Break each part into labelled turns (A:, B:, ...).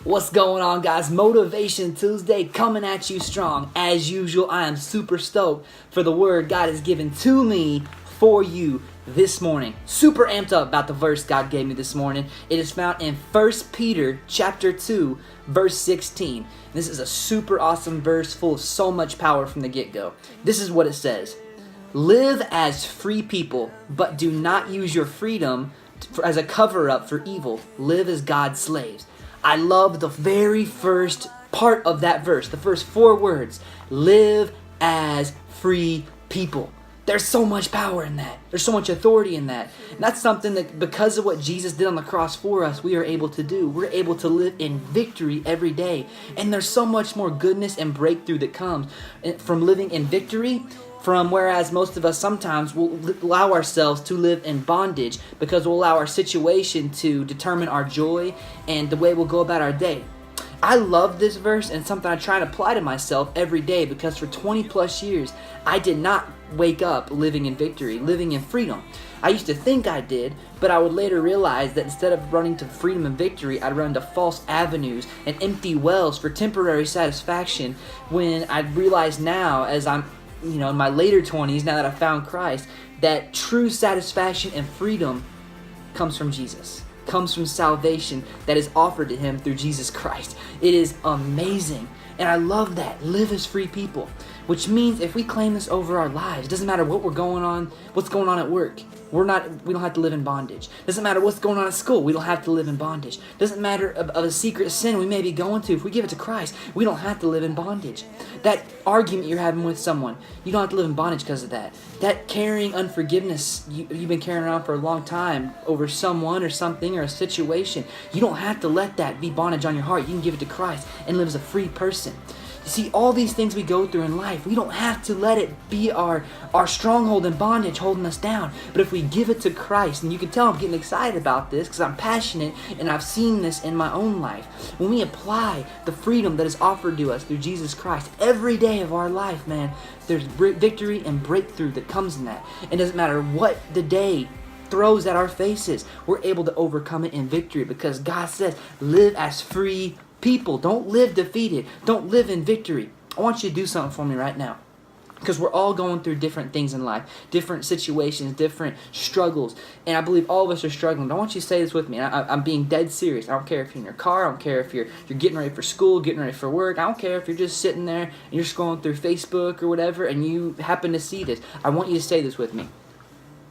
A: What's going on, guys? Motivation Tuesday coming at you strong. As usual, I am super stoked for the word God has given to me for you this morning. Super amped up about the verse God gave me this morning. It is found in 1 Peter chapter 2, verse 16. This is a super awesome verse full of so much power from the get-go. This is what it says. Live as free people, but do not use your freedom as a cover-up for evil. Live as God's slaves. I love the very first part of that verse, the first 4 words. Live as free people. There's so much power in that. There's so much authority in that. And that's something that because of what Jesus did on the cross for us, we are able to do. We're able to live in victory every day. And there's so much more goodness and breakthrough that comes from living in victory, from whereas most of us sometimes will allow ourselves to live in bondage because we'll allow our situation to determine our joy and the way we'll go about our day. I love this verse and something I try to apply to myself every day because for 20 plus years, I did not wake up living in victory, living in freedom. I used to think I did, but I would later realize that instead of running to freedom and victory, I'd run to false avenues and empty wells for temporary satisfaction when I realize now as I'm in my later 20s, now that I found Christ, that true satisfaction and freedom comes from Jesus, comes from salvation that is offered to him through Jesus Christ. It is amazing. And I love that. Live as free people, which means if we claim this over our lives, it doesn't matter what's going on at work. We don't have to live in bondage. Doesn't matter what's going on at school. We don't have to live in bondage. Doesn't matter of a secret sin we may be going to. If we give it to Christ, we don't have to live in bondage. That argument you're having with someone, you don't have to live in bondage because of that. That carrying unforgiveness you've been carrying around for a long time over someone or something or a situation, you don't have to let that be bondage on your heart. You can give it to Christ and live as a free person. You see, all these things we go through in life, we don't have to let it be our stronghold and bondage holding us down. But if we give it to Christ, and you can tell I'm getting excited about this because I'm passionate and I've seen this in my own life. When we apply the freedom that is offered to us through Jesus Christ every day of our life, man, there's victory and breakthrough that comes in that. It doesn't matter what the day throws at our faces, we're able to overcome it in victory because God says, live as free people. Don't live defeated. Don't live in victory. I want you to do something for me right now. Because we're all going through different things in life, different situations, different struggles. And I believe all of us are struggling. But I want you to say this with me. I'm being dead serious. I don't care if you're in your car. I don't care if you're getting ready for school, getting ready for work. I don't care if you're just sitting there and you're scrolling through Facebook or whatever and you happen to see this. I want you to say this with me.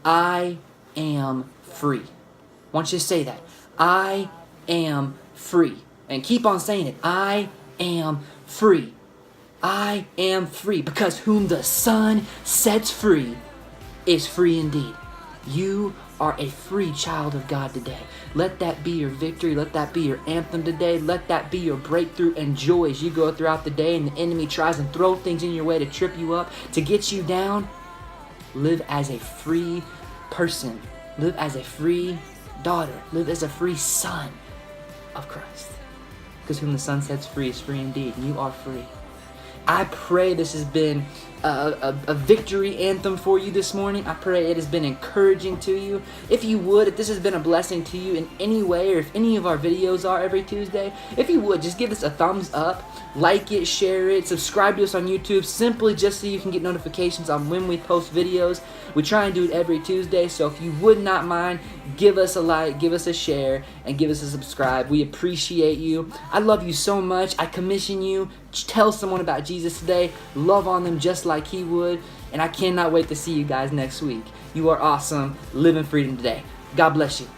A: I am free. I want you to say that. I am free. And keep on saying it. I am free. I am free. Because whom the Son sets free is free indeed. You are a free child of God today. Let that be your victory. Let that be your anthem today. Let that be your breakthrough and joy as you go throughout the day and the enemy tries and throw things in your way to trip you up, to get you down. Live as a free person. Live as a free daughter. Live as a free son of Christ. Because whom the Son sets free is free indeed. And you are free. I pray this has been a victory anthem for you this morning. I pray it has been encouraging to you. If you would, if this has been a blessing to you in any way, or if any of our videos are every Tuesday, if you would, just give us a thumbs up, like it, share it, subscribe to us on YouTube, simply just so you can get notifications on when we post videos. We try and do it every Tuesday, so if you would not mind, give us a like, give us a share, and give us a subscribe. We appreciate you. I love you so much. I commission you. Tell someone about Jesus today. Love on them just like he would. And I cannot wait to see you guys next week. You are awesome. Live in freedom today. God bless you.